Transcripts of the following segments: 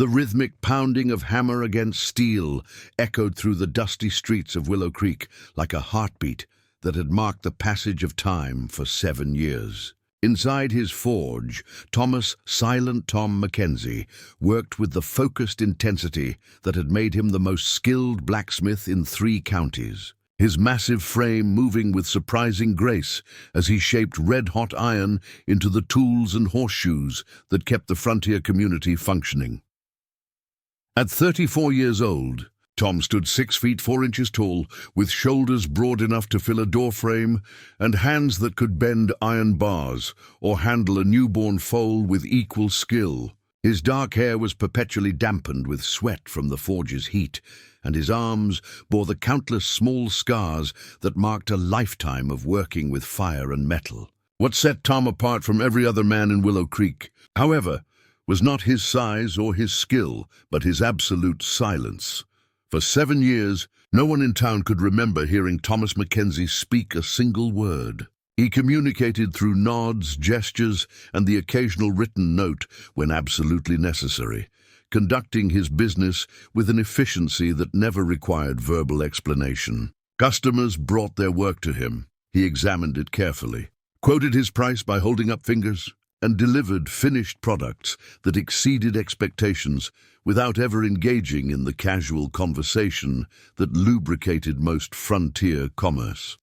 The rhythmic pounding of hammer against steel echoed through the dusty streets of Willow Creek like a heartbeat that had marked the passage of time for 7 years. Inside his forge, Thomas "Silent Tom" Mackenzie worked with the focused intensity that had made him the most skilled blacksmith in 3 counties. His massive frame moving with surprising grace as he shaped red-hot iron into the tools and horseshoes that kept the frontier community functioning. At 34 years old, Tom stood 6 feet 4 inches tall, with shoulders broad enough to fill a doorframe and hands that could bend iron bars or handle a newborn foal with equal skill. His dark hair was perpetually dampened with sweat from the forge's heat, and his arms bore the countless small scars that marked a lifetime of working with fire and metal. What set Tom apart from every other man in Willow Creek, however, was not his size or his skill, but his absolute silence. For 7 years, no one in town could remember hearing Thomas Mackenzie speak a single word. He communicated through nods, gestures, and the occasional written note when absolutely necessary, conducting his business with an efficiency that never required verbal explanation. Customers brought their work to him. He examined it carefully, quoted his price by holding up fingers, and delivered finished products that exceeded expectations without ever engaging in the casual conversation that lubricated most frontier commerce.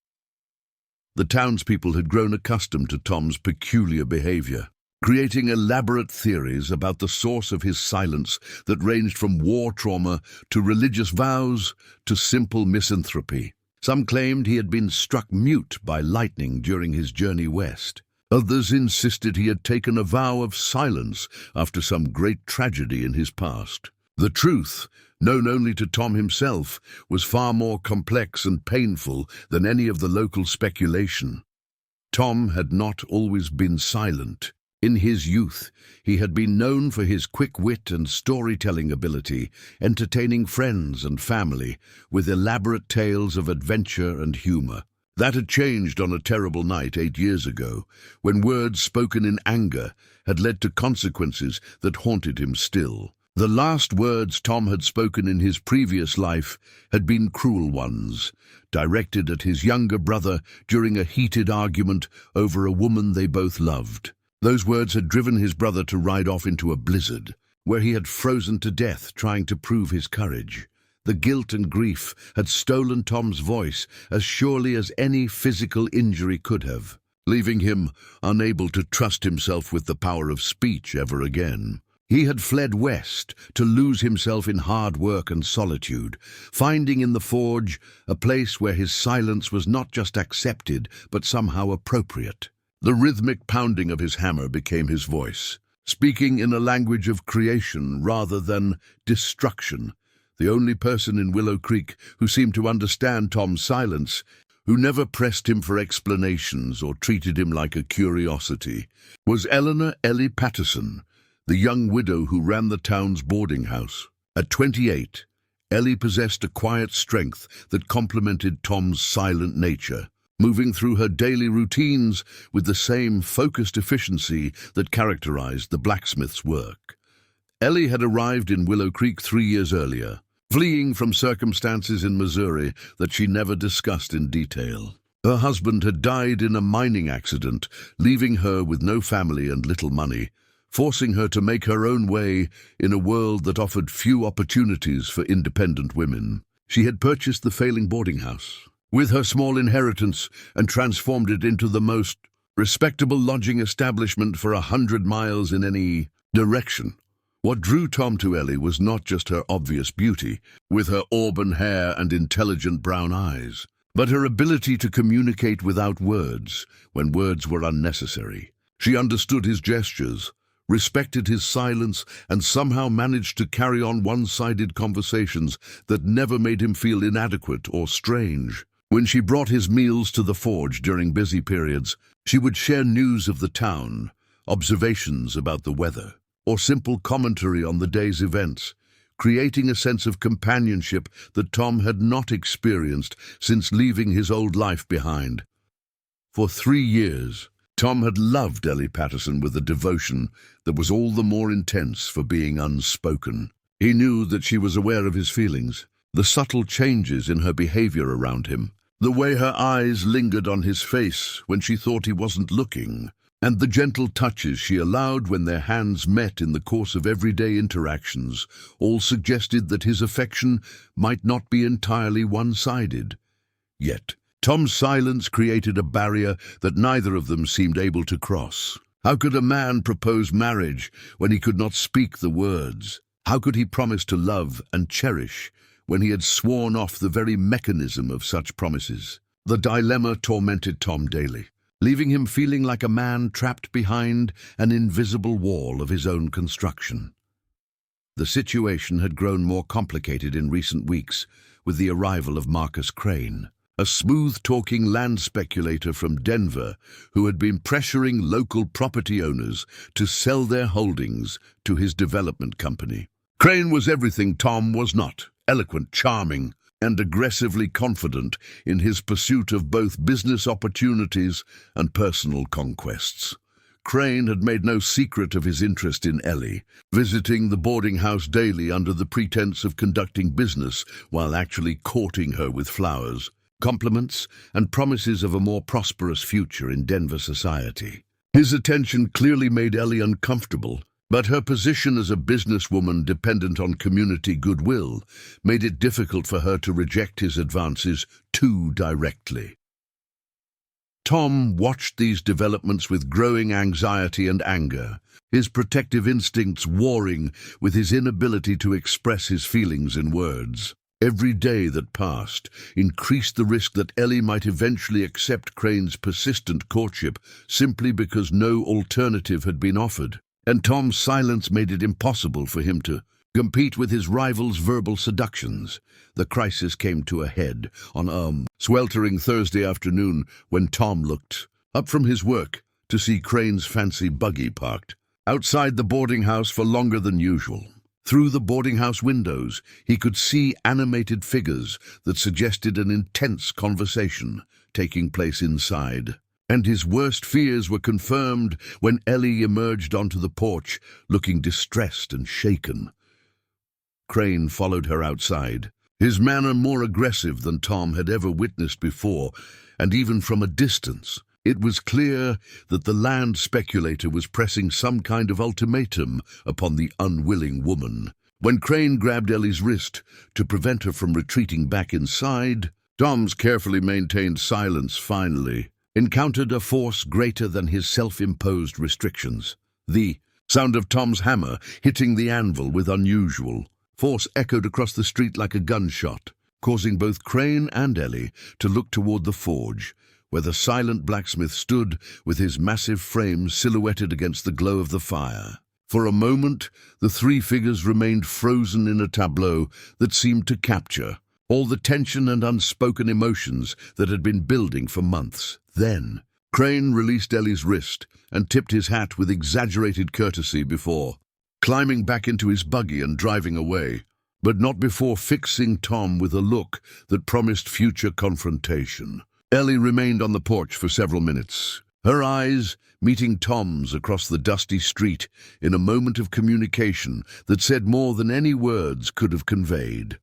The townspeople had grown accustomed to Tom's peculiar behavior, creating elaborate theories about the source of his silence that ranged from war trauma to religious vows to simple misanthropy. Some claimed he had been struck mute by lightning during his journey west. Others insisted he had taken a vow of silence after some great tragedy in his past. The truth, known only to Tom himself, was far more complex and painful than any of the local speculation. Tom had not always been silent. In his youth, he had been known for his quick wit and storytelling ability, entertaining friends and family with elaborate tales of adventure and humor. That had changed on a terrible night 8 years ago, when words spoken in anger had led to consequences that haunted him still. The last words Tom had spoken in his previous life had been cruel ones, directed at his younger brother during a heated argument over a woman they both loved. Those words had driven his brother to ride off into a blizzard, where he had frozen to death trying to prove his courage. The guilt and grief had stolen Tom's voice as surely as any physical injury could have, leaving him unable to trust himself with the power of speech ever again. He had fled west to lose himself in hard work and solitude, finding in the forge a place where his silence was not just accepted but somehow appropriate. The rhythmic pounding of his hammer became his voice, speaking in a language of creation rather than destruction. The only person in Willow Creek who seemed to understand Tom's silence, who never pressed him for explanations or treated him like a curiosity, was Eleanor "Ellie" Patterson, the young widow who ran the town's boarding house. At 28, Ellie possessed a quiet strength that complemented Tom's silent nature, moving through her daily routines with the same focused efficiency that characterized the blacksmith's work. Ellie had arrived in Willow Creek 3 years earlier, fleeing from circumstances in Missouri that she never discussed in detail. Her husband had died in a mining accident, leaving her with no family and little money, forcing her to make her own way in a world that offered few opportunities for independent women. She had purchased the failing boarding house with her small inheritance and transformed it into the most respectable lodging establishment for 100 miles in any direction. What drew Tom to Ellie was not just her obvious beauty, with her auburn hair and intelligent brown eyes, but her ability to communicate without words when words were unnecessary. She understood his gestures, respected his silence, and somehow managed to carry on one-sided conversations that never made him feel inadequate or strange. When she brought his meals to the forge during busy periods, she would share news of the town, observations about the weather, or simple commentary on the day's events, creating a sense of companionship that Tom had not experienced since leaving his old life behind. For 3 years, Tom had loved Ellie Patterson with a devotion that was all the more intense for being unspoken. He knew that she was aware of his feelings, the subtle changes in her behavior around him, the way her eyes lingered on his face when she thought he wasn't looking, and the gentle touches she allowed when their hands met in the course of everyday interactions, all suggested that his affection might not be entirely one-sided. Yet, Tom's silence created a barrier that neither of them seemed able to cross. How could a man propose marriage when he could not speak the words? How could he promise to love and cherish when he had sworn off the very mechanism of such promises? The dilemma tormented Tom daily, leaving him feeling like a man trapped behind an invisible wall of his own construction. The situation had grown more complicated in recent weeks with the arrival of Marcus Crane, a smooth-talking land speculator from Denver who had been pressuring local property owners to sell their holdings to his development company. Crane was everything Tom was not: eloquent, charming, and aggressively confident in his pursuit of both business opportunities and personal conquests. Crane had made no secret of his interest in Ellie, visiting the boarding house daily under the pretense of conducting business while actually courting her with flowers, compliments, and promises of a more prosperous future in Denver society. His attention clearly made Ellie uncomfortable, but her position as a businesswoman dependent on community goodwill made it difficult for her to reject his advances too directly. Tom watched these developments with growing anxiety and anger, his protective instincts warring with his inability to express his feelings in words. Every day that passed increased the risk that Ellie might eventually accept Crane's persistent courtship simply because no alternative had been offered, and Tom's silence made it impossible for him to compete with his rival's verbal seductions. The crisis came to a head on a sweltering Thursday afternoon when Tom looked up from his work to see Crane's fancy buggy parked outside the boarding house for longer than usual. Through the boarding house windows, he could see animated figures that suggested an intense conversation taking place inside. And his worst fears were confirmed when Ellie emerged onto the porch, looking distressed and shaken. Crane followed her outside, his manner more aggressive than Tom had ever witnessed before, and even from a distance, it was clear that the land speculator was pressing some kind of ultimatum upon the unwilling woman. When Crane grabbed Ellie's wrist to prevent her from retreating back inside, Tom's carefully maintained silence finally encountered a force greater than his self-imposed restrictions. The sound of Tom's hammer hitting the anvil with unusual force echoed across the street like a gunshot, causing both Crane and Ellie to look toward the forge, where the silent blacksmith stood with his massive frame silhouetted against the glow of the fire. For a moment, the three figures remained frozen in a tableau that seemed to capture all the tension and unspoken emotions that had been building for months. Then, Crane released Ellie's wrist and tipped his hat with exaggerated courtesy before climbing back into his buggy and driving away, but not before fixing Tom with a look that promised future confrontation. Ellie remained on the porch for several minutes, her eyes meeting Tom's across the dusty street in a moment of communication that said more than any words could have conveyed.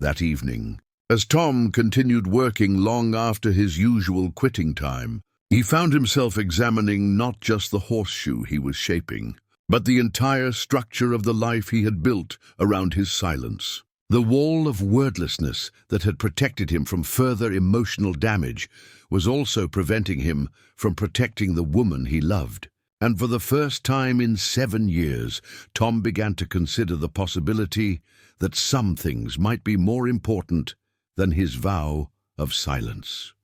That evening, as Tom continued working long after his usual quitting time, he found himself examining not just the horseshoe he was shaping, but the entire structure of the life he had built around his silence. The wall of wordlessness that had protected him from further emotional damage was also preventing him from protecting the woman he loved. And for the first time in 7 years, Tom began to consider the possibility that some things might be more important than his vow of silence.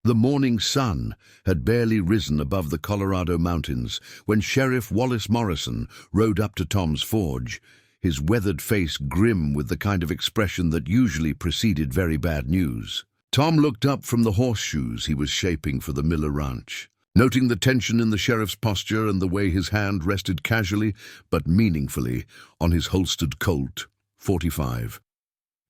The morning sun had barely risen above the Colorado mountains when Sheriff Wallace Morrison rode up to Tom's forge, his weathered face grim with the kind of expression that usually preceded very bad news. Tom looked up from the horseshoes he was shaping for the Miller Ranch, noting the tension in the sheriff's posture and the way his hand rested casually but meaningfully on his holstered Colt .45.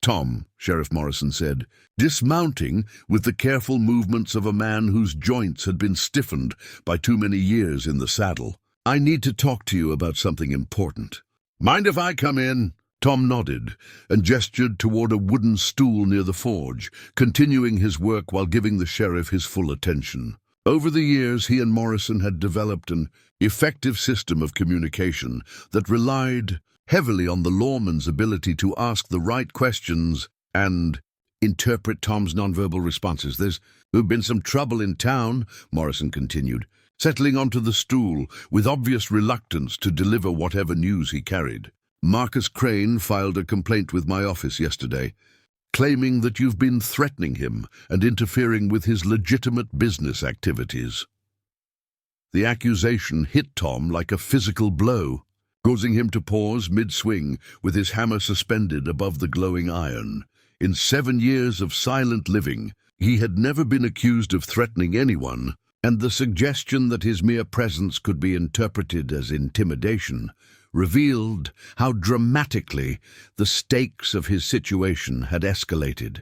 Tom, Sheriff Morrison said, dismounting with the careful movements of a man whose joints had been stiffened by too many years in the saddle. I need to talk to you about something important. Mind if I come in? Tom nodded and gestured toward a wooden stool near the forge, continuing his work while giving the sheriff his full attention. Over the years, he and Morrison had developed an effective system of communication that relied heavily on the lawman's ability to ask the right questions and interpret Tom's nonverbal responses. There's been some trouble in town, Morrison continued, settling onto the stool with obvious reluctance to deliver whatever news he carried. Marcus Crane filed a complaint with my office yesterday, claiming that you've been threatening him and interfering with his legitimate business activities. The accusation hit Tom like a physical blow, causing him to pause mid-swing with his hammer suspended above the glowing iron. In 7 years of silent living, he had never been accused of threatening anyone, and the suggestion that his mere presence could be interpreted as intimidation revealed how dramatically the stakes of his situation had escalated.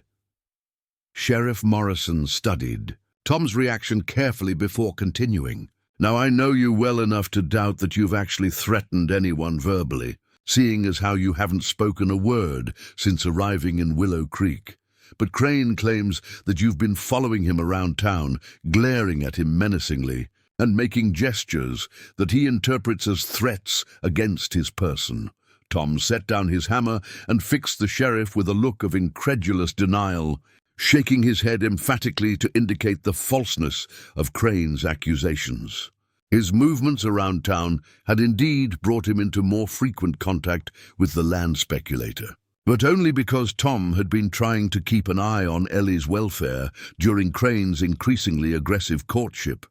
Sheriff Morrison studied Tom's reaction carefully before continuing. Now, I know you well enough to doubt that you've actually threatened anyone verbally, seeing as how you haven't spoken a word since arriving in Willow Creek. But Crane claims that you've been following him around town, glaring at him menacingly, and making gestures that he interprets as threats against his person. Tom set down his hammer and fixed the sheriff with a look of incredulous denial, shaking his head emphatically to indicate the falseness of Crane's accusations. His movements around town had indeed brought him into more frequent contact with the land speculator, but only because Tom had been trying to keep an eye on Ellie's welfare during Crane's increasingly aggressive courtship.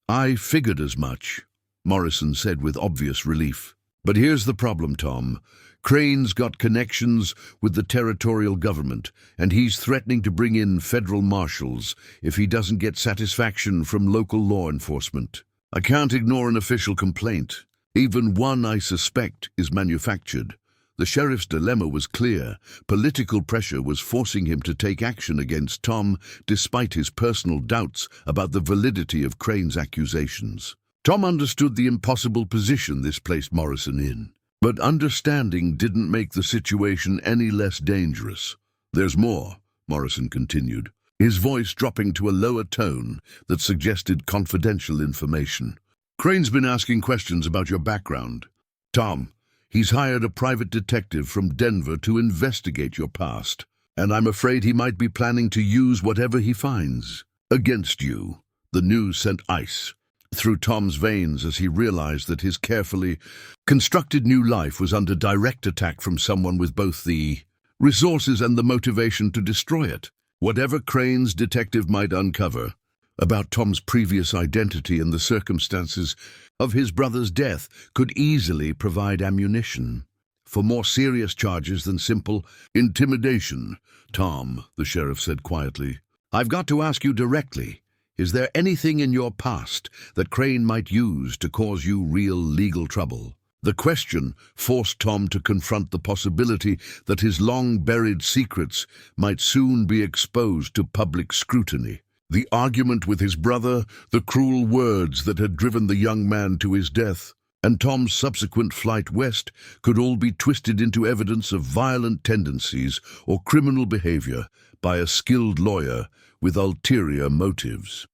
I figured as much, Morrison said with obvious relief. But here's the problem, Tom. Crane's got connections with the territorial government, and he's threatening to bring in federal marshals if he doesn't get satisfaction from local law enforcement. I can't ignore an official complaint. Even one I suspect is manufactured. The sheriff's dilemma was clear. Political pressure was forcing him to take action against Tom, despite his personal doubts about the validity of Crane's accusations. Tom understood the impossible position this placed Morrison in, but understanding didn't make the situation any less dangerous. There's more, Morrison continued, his voice dropping to a lower tone that suggested confidential information. Crane's been asking questions about your background. Tom, he's hired a private detective from Denver to investigate your past, and I'm afraid he might be planning to use whatever he finds against you. The news sent ice through Tom's veins as he realized that his carefully constructed new life was under direct attack from someone with both the resources and the motivation to destroy it. Whatever Crane's detective might uncover about Tom's previous identity and the circumstances of his brother's death could easily provide ammunition for more serious charges than simple intimidation. Tom, the sheriff said quietly, I've got to ask you directly. Is there anything in your past that Crane might use to cause you real legal trouble? The question forced Tom to confront the possibility that his long-buried secrets might soon be exposed to public scrutiny. The argument with his brother, the cruel words that had driven the young man to his death, and Tom's subsequent flight west could all be twisted into evidence of violent tendencies or criminal behavior by a skilled lawyer with ulterior motives.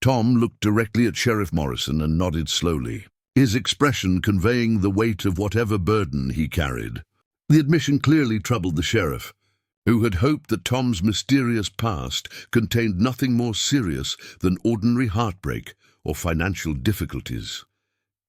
Tom looked directly at Sheriff Morrison and nodded slowly, his expression conveying the weight of whatever burden he carried. The admission clearly troubled the sheriff, who had hoped that Tom's mysterious past contained nothing more serious than ordinary heartbreak or financial difficulties.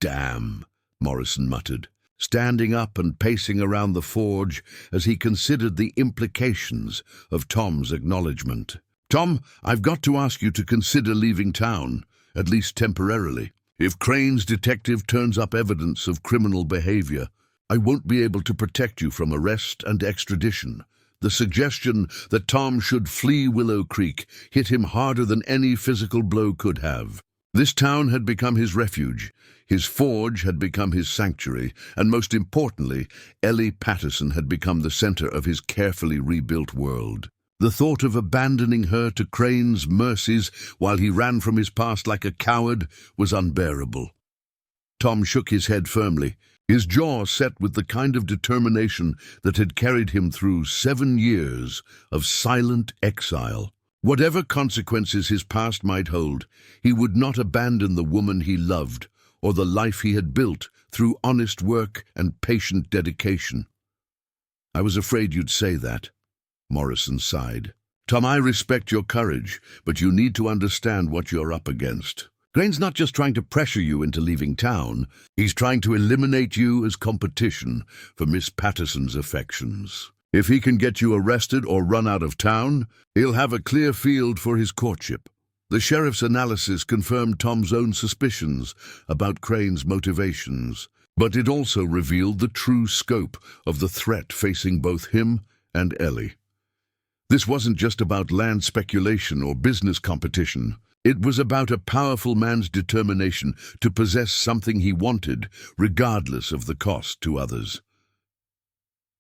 Damn, Morrison muttered, standing up and pacing around the forge as he considered the implications of Tom's acknowledgement. Tom, I've got to ask you to consider leaving town, at least temporarily. If Crane's detective turns up evidence of criminal behavior, I won't be able to protect you from arrest and extradition. The suggestion that Tom should flee Willow Creek hit him harder than any physical blow could have. This town had become his refuge. His forge had become his sanctuary, and most importantly, Ellie Patterson had become the center of his carefully rebuilt world. The thought of abandoning her to Crane's mercies while he ran from his past like a coward was unbearable. Tom shook his head firmly, his jaw set with the kind of determination that had carried him through 7 years of silent exile. Whatever consequences his past might hold, he would not abandon the woman he loved or the life he had built through honest work and patient dedication. "I was afraid you'd say that," Morrison sighed. "Tom, I respect your courage, but you need to understand what you're up against. Crane's not just trying to pressure you into leaving town, he's trying to eliminate you as competition for Miss Patterson's affections. If he can get you arrested or run out of town, he'll have a clear field for his courtship." The sheriff's analysis confirmed Tom's own suspicions about Crane's motivations, but it also revealed the true scope of the threat facing both him and Ellie. This wasn't just about land speculation or business competition. It was about a powerful man's determination to possess something he wanted, regardless of the cost to others.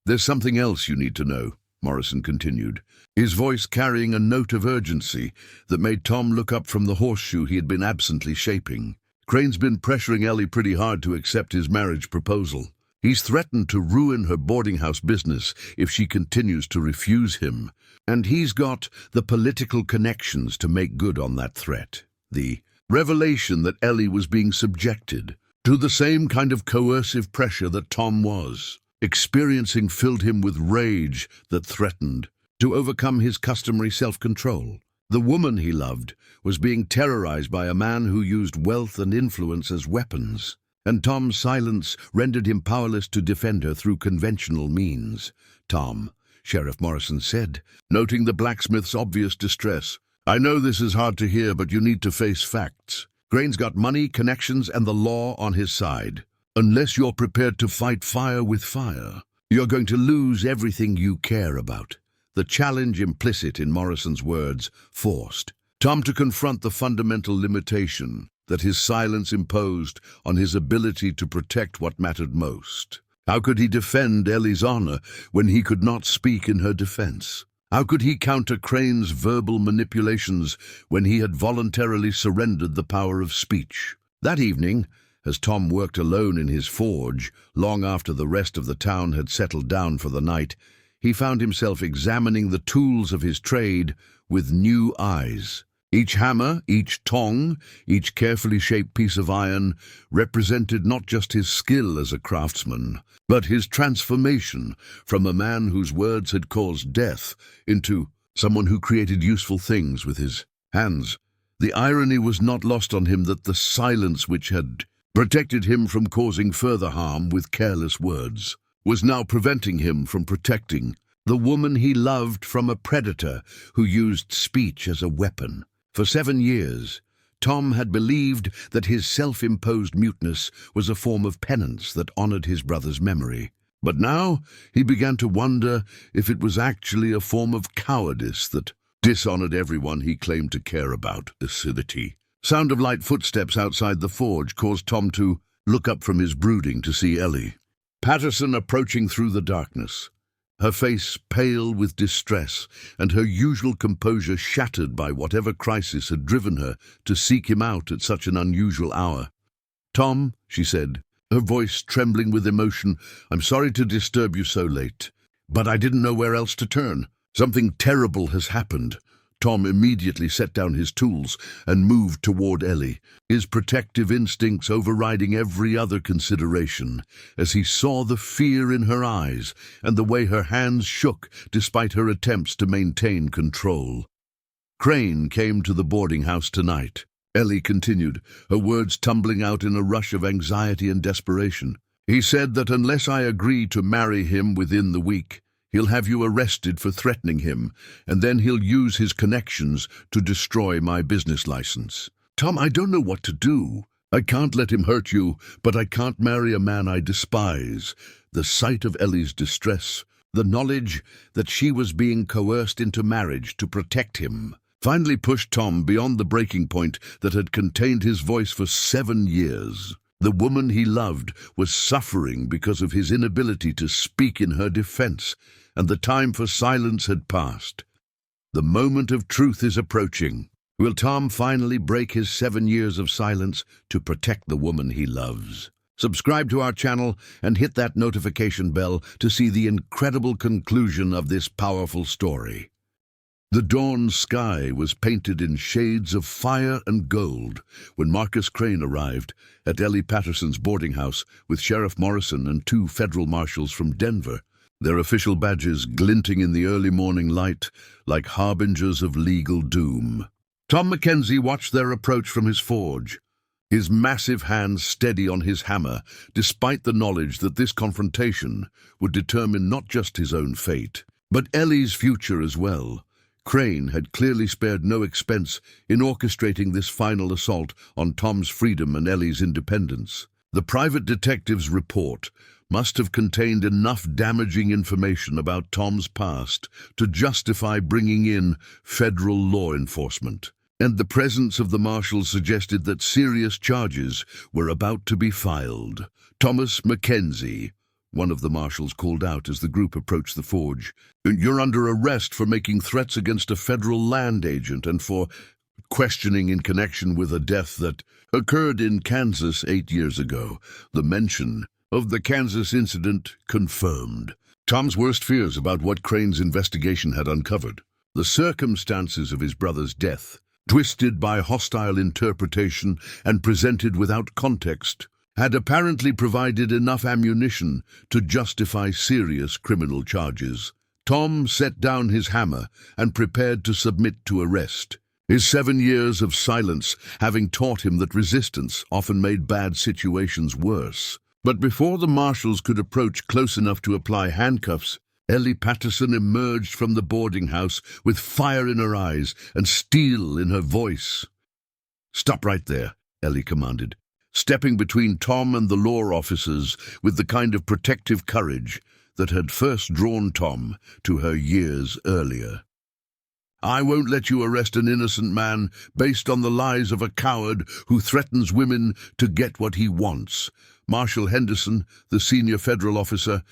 "There's something else you need to know," Morrison continued, his voice carrying a note of urgency that made Tom look up from the horseshoe he had been absently shaping. "Crane's been pressuring Ellie pretty hard to accept his marriage proposal. He's threatened to ruin her boarding house business if she continues to refuse him, and he's got the political connections to make good on that threat." The revelation that Ellie was being subjected to the same kind of coercive pressure that Tom was experiencing filled him with rage that threatened to overcome his customary self-control. The woman he loved was being terrorized by a man who used wealth and influence as weapons, and Tom's silence rendered him powerless to defend her through conventional means. "Tom," Sheriff Morrison said, noting the blacksmith's obvious distress, "I know this is hard to hear, but you need to face facts. Crane's got money, connections, and the law on his side. Unless you're prepared to fight fire with fire, you're going to lose everything you care about." The challenge implicit in Morrison's words forced Tom to confront the fundamental limitation that his silence imposed on his ability to protect what mattered most. How could he defend Ellie's honor when he could not speak in her defense? How could he counter Crane's verbal manipulations when he had voluntarily surrendered the power of speech? That evening, as Tom worked alone in his forge, long after the rest of the town had settled down for the night, he found himself examining the tools of his trade with new eyes. Each hammer, each tong, each carefully shaped piece of iron represented not just his skill as a craftsman, but his transformation from a man whose words had caused death into someone who created useful things with his hands. The irony was not lost on him that the silence which had protected him from causing further harm with careless words was now preventing him from protecting the woman he loved from a predator who used speech as a weapon. For 7 years, Tom had believed that his self-imposed muteness was a form of penance that honored his brother's memory. But now he began to wonder if it was actually a form of cowardice that dishonored everyone he claimed to care about. Acidity. Sound of light footsteps outside the forge caused Tom to look up from his brooding to see Ellie Patterson approaching through the darkness, her face pale with distress and her usual composure shattered by whatever crisis had driven her to seek him out at such an unusual hour. "Tom," she said, her voice trembling with emotion, "I'm sorry to disturb you so late, but I didn't know where else to turn. Something terrible has happened." Tom immediately set down his tools and moved toward Ellie, his protective instincts overriding every other consideration, as he saw the fear in her eyes and the way her hands shook despite her attempts to maintain control. "Crane came to the boarding house tonight," Ellie continued, her words tumbling out in a rush of anxiety and desperation. "He said that unless I agree to marry him within the week, he'll have you arrested for threatening him, and then he'll use his connections to destroy my business license." "Tom, I don't know what to do. I can't let him hurt you, but I can't marry a man I despise." The sight of Ellie's distress, the knowledge that she was being coerced into marriage to protect him, finally pushed Tom beyond the breaking point that had contained his voice for 7 years. The woman he loved was suffering because of his inability to speak in her defense, and the time for silence had passed. The moment of truth is approaching. Will Tom finally break his 7 years of silence to protect the woman he loves? Subscribe to our channel and hit that notification bell to see the incredible conclusion of this powerful story. The dawn sky was painted in shades of fire and gold when Marcus Crane arrived at Ellie Patterson's boarding house with Sheriff Morrison and 2 federal marshals from Denver, their official badges glinting in the early morning light like harbingers of legal doom. Tom Mackenzie watched their approach from his forge, his massive hands steady on his hammer, despite the knowledge that this confrontation would determine not just his own fate, but Ellie's future as well. Crane had clearly spared no expense in orchestrating this final assault on Tom's freedom and Ellie's independence. The private detective's report must have contained enough damaging information about Tom's past to justify bringing in federal law enforcement. And the presence of the marshals suggested that serious charges were about to be filed. Thomas Mackenzie, one of the marshals, called out as the group approached the forge. "You're under arrest for making threats against a federal land agent and for questioning in connection with a death that occurred in Kansas 8 years ago. The mention of the Kansas incident confirmed Tom's worst fears about what Crane's investigation had uncovered. The circumstances of his brother's death, twisted by hostile interpretation and presented without context, had apparently provided enough ammunition to justify serious criminal charges. Tom set down his hammer and prepared to submit to arrest, his 7 years of silence having taught him that resistance often made bad situations worse. But before the marshals could approach close enough to apply handcuffs, Ellie Patterson emerged from the boarding house with fire in her eyes and steel in her voice. "Stop right there," Ellie commanded, stepping between Tom and the law officers with the kind of protective courage that had first drawn Tom to her years earlier. "I won't let you arrest an innocent man based on the lies of a coward who threatens women to get what he wants." Marshal Henderson, the senior federal officer,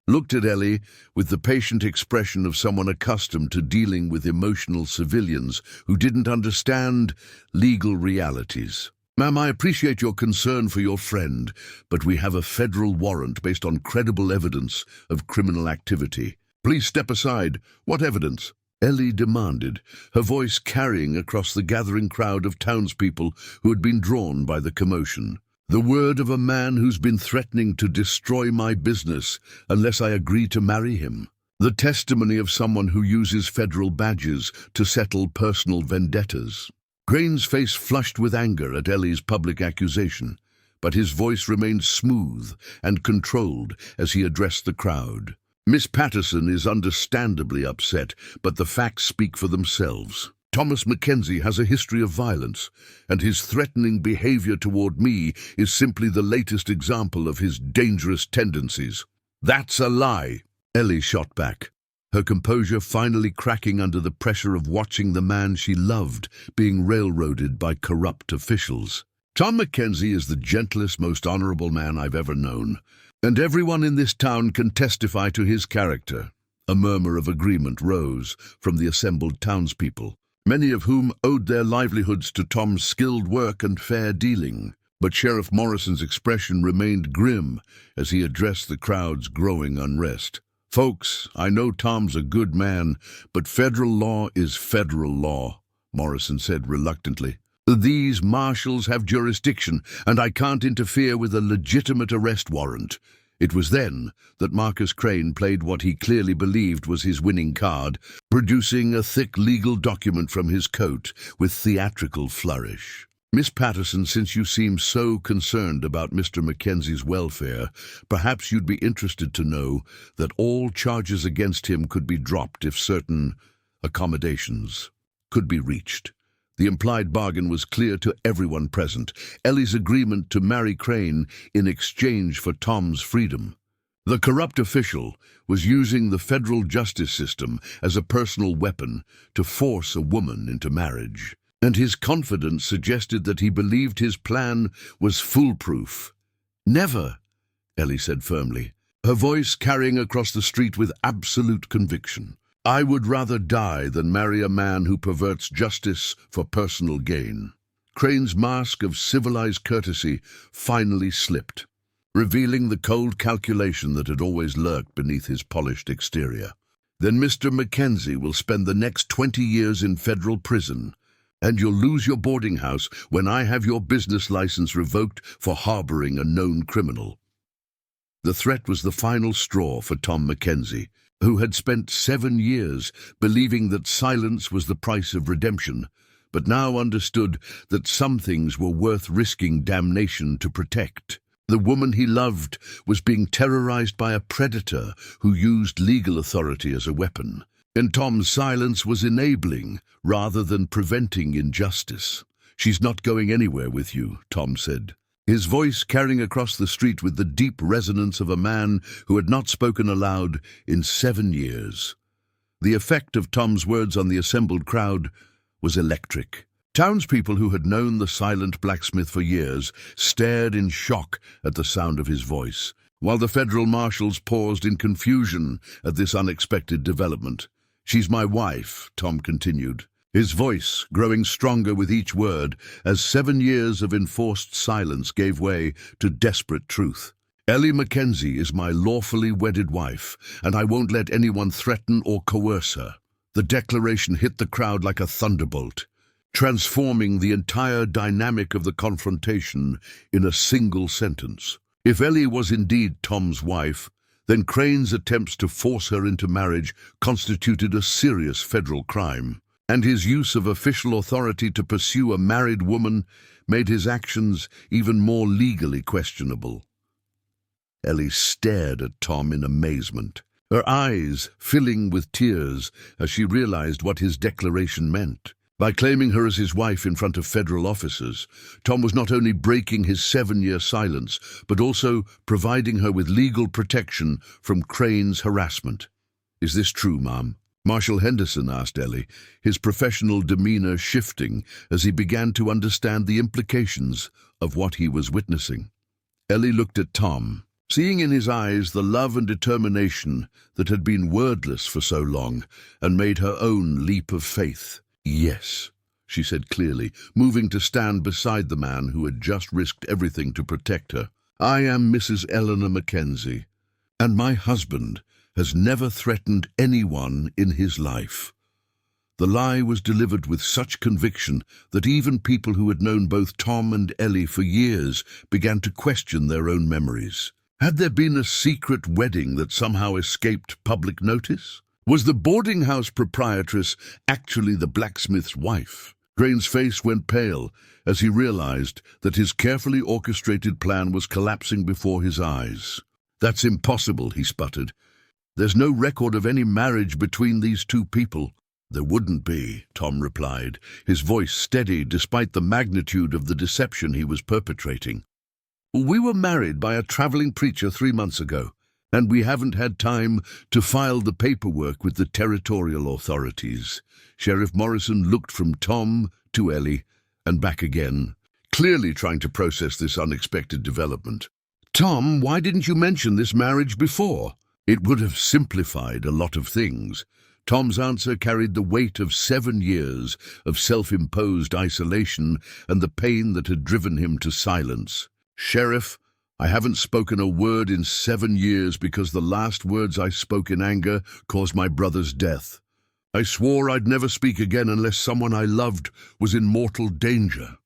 looked at Ellie with the patient expression of someone accustomed to dealing with emotional civilians who didn't understand legal realities. "Ma'am, I appreciate your concern for your friend, but we have a federal warrant based on credible evidence of criminal activity. Please step aside." "What evidence?" Ellie demanded, her voice carrying across the gathering crowd of townspeople who had been drawn by the commotion. "The word of a man who's been threatening to destroy my business unless I agree to marry him. The testimony of someone who uses federal badges to settle personal vendettas." Crane's face flushed with anger at Ellie's public accusation, but his voice remained smooth and controlled as he addressed the crowd. "Miss Patterson is understandably upset, but the facts speak for themselves. Thomas Mackenzie has a history of violence, and his threatening behavior toward me is simply the latest example of his dangerous tendencies." "That's a lie," Ellie shot back, her composure finally cracking under the pressure of watching the man she loved being railroaded by corrupt officials. "Tom Mackenzie is the gentlest, most honorable man I've ever known, and everyone in this town can testify to his character." A murmur of agreement rose from the assembled townspeople, many of whom owed their livelihoods to Tom's skilled work and fair dealing. But Sheriff Morrison's expression remained grim as he addressed the crowd's growing unrest. "Folks, I know Tom's a good man, but federal law is federal law," Morrison said reluctantly. "These marshals have jurisdiction, and I can't interfere with a legitimate arrest warrant." It was then that Marcus Crane played what he clearly believed was his winning card, producing a thick legal document from his coat with theatrical flourish. "Miss Patterson, since you seem so concerned about Mr. Mackenzie's welfare, perhaps you'd be interested to know that all charges against him could be dropped if certain accommodations could be reached." The implied bargain was clear to everyone present: Ellie's agreement to marry Crane in exchange for Tom's freedom. The corrupt official was using the federal justice system as a personal weapon to force a woman into marriage, and his confidence suggested that he believed his plan was foolproof. "Never," Ellie said firmly, her voice carrying across the street with absolute conviction. "I would rather die than marry a man who perverts justice for personal gain." Crane's mask of civilized courtesy finally slipped, revealing the cold calculation that had always lurked beneath his polished exterior. "Then Mr. Mackenzie will spend the next 20 years in federal prison, and you'll lose your boarding house when I have your business license revoked for harboring a known criminal." The threat was the final straw for Tom Mackenzie, who had spent 7 years believing that silence was the price of redemption, but now understood that some things were worth risking damnation to protect. The woman he loved was being terrorized by a predator who used legal authority as a weapon, and Tom's silence was enabling rather than preventing injustice. "She's not going anywhere with you," Tom said, his voice carrying across the street with the deep resonance of a man who had not spoken aloud in 7 years. The effect of Tom's words on the assembled crowd was electric. Townspeople who had known the silent blacksmith for years stared in shock at the sound of his voice, while the federal marshals paused in confusion at this unexpected development. "She's my wife," Tom continued, his voice growing stronger with each word as 7 years of enforced silence gave way to desperate truth. "Ellie Mackenzie is my lawfully wedded wife, and I won't let anyone threaten or coerce her." The declaration hit the crowd like a thunderbolt, transforming the entire dynamic of the confrontation in a single sentence. If Ellie was indeed Tom's wife, then Crane's attempts to force her into marriage constituted a serious federal crime, and his use of official authority to pursue a married woman made his actions even more legally questionable. Ellie stared at Tom in amazement, her eyes filling with tears as she realized what his declaration meant. By claiming her as his wife in front of federal officers, Tom was not only breaking his 7-year silence, but also providing her with legal protection from Crane's harassment. "Is this true, Mom?" Marshal Henderson asked Ellie, his professional demeanor shifting as he began to understand the implications of what he was witnessing. Ellie looked at Tom, seeing in his eyes the love and determination that had been wordless for so long, and made her own leap of faith. "Yes," she said clearly, moving to stand beside the man who had just risked everything to protect her. "I am Mrs. Eleanor Mackenzie, and my husband has never threatened anyone in his life." The lie was delivered with such conviction that even people who had known both Tom and Ellie for years began to question their own memories. Had there been a secret wedding that somehow escaped public notice? Was the boarding house proprietress actually the blacksmith's wife? Crane's face went pale as he realized that his carefully orchestrated plan was collapsing before his eyes. "That's impossible," he sputtered. "There's no record of any marriage between these two people." "There wouldn't be," Tom replied, his voice steady despite the magnitude of the deception he was perpetrating. "We were married by a traveling preacher 3 months ago, and we haven't had time to file the paperwork with the territorial authorities." Sheriff Morrison looked from Tom to Ellie and back again, clearly trying to process this unexpected development. "Tom, why didn't you mention this marriage before? It would have simplified a lot of things." Tom's answer carried the weight of 7 years of self-imposed isolation and the pain that had driven him to silence. "Sheriff, I haven't spoken a word in 7 years because the last words I spoke in anger caused my brother's death. I swore I'd never speak again unless someone I loved was in mortal danger."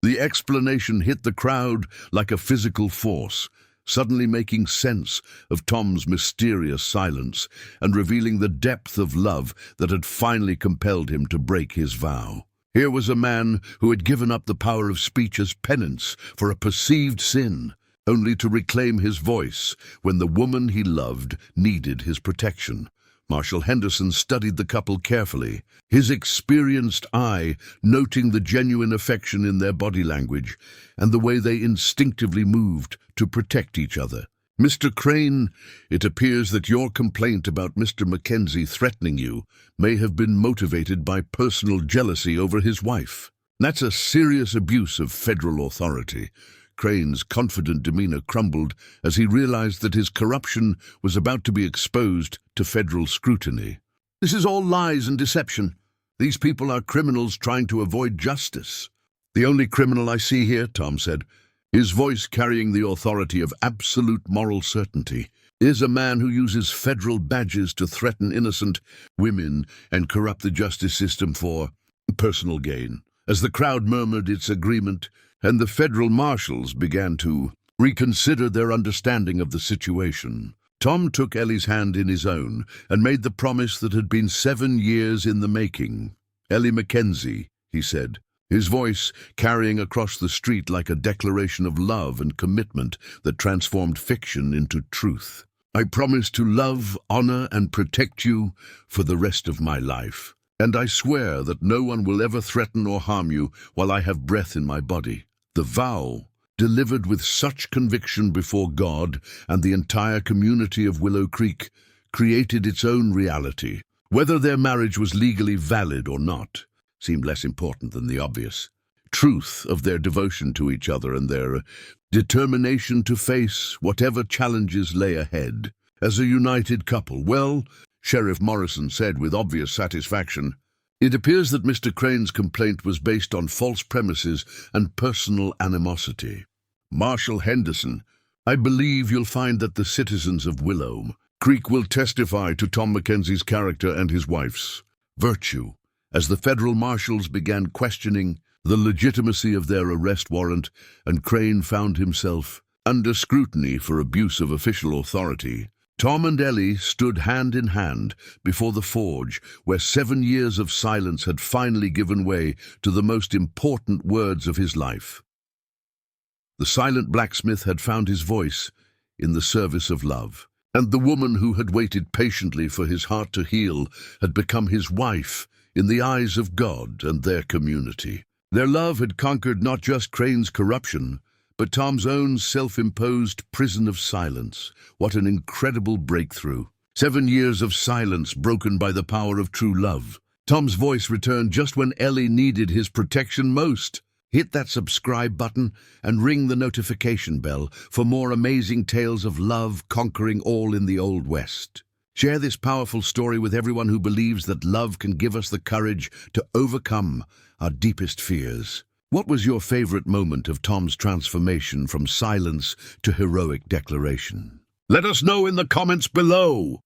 The explanation hit the crowd like a physical force, suddenly making sense of Tom's mysterious silence and revealing the depth of love that had finally compelled him to break his vow. Here was a man who had given up the power of speech as penance for a perceived sin, only to reclaim his voice when the woman he loved needed his protection. Marshal Henderson studied the couple carefully, his experienced eye noting the genuine affection in their body language and the way they instinctively moved to protect each other. Mr. Crane, it appears that your complaint about Mr. Mackenzie threatening you may have been motivated by personal jealousy over his wife. That's a serious abuse of federal authority. Crane's confident demeanor crumbled as he realized that his corruption was about to be exposed to federal scrutiny. This is all lies and deception. These people are criminals trying to avoid justice. The only criminal I see here, Tom said, his voice carrying the authority of absolute moral certainty, is a man who uses federal badges to threaten innocent women and corrupt the justice system for personal gain. As the crowd murmured its agreement, and the federal marshals began to reconsider their understanding of the situation, Tom took Ellie's hand in his own and made the promise that had been 7 years in the making. "Ellie Mackenzie," he said, his voice carrying across the street like a declaration of love and commitment that transformed fiction into truth. "I promise to love, honor, and protect you for the rest of my life. And I swear that no one will ever threaten or harm you while I have breath in my body." The vow, delivered with such conviction before God and the entire community of Willow Creek, created its own reality. Whether their marriage was legally valid or not seemed less important than the obvious truth of their devotion to each other and their determination to face whatever challenges lay ahead. As a united couple, well, Sheriff Morrison said with obvious satisfaction, it appears that Mr. Crane's complaint was based on false premises and personal animosity. Marshal Henderson, I believe you'll find that the citizens of Willow Creek will testify to Tom Mackenzie's character and his wife's virtue. As the federal marshals began questioning the legitimacy of their arrest warrant, and Crane found himself under scrutiny for abuse of official authority, Tom and Ellie stood hand in hand before the forge where 7 years of silence had finally given way to the most important words of his life. The silent blacksmith had found his voice in the service of love, and the woman who had waited patiently for his heart to heal had become his wife in the eyes of God and their community. Their love had conquered not just Crane's corruption, but Tom's own self-imposed prison of silence. What an incredible breakthrough. 7 years of silence broken by the power of true love. Tom's voice returned just when Ellie needed his protection most. Hit that subscribe button and ring the notification bell for more amazing tales of love conquering all in the Old West. Share this powerful story with everyone who believes that love can give us the courage to overcome our deepest fears. What was your favorite moment of Tom's transformation from silence to heroic declaration? Let us know in the comments below.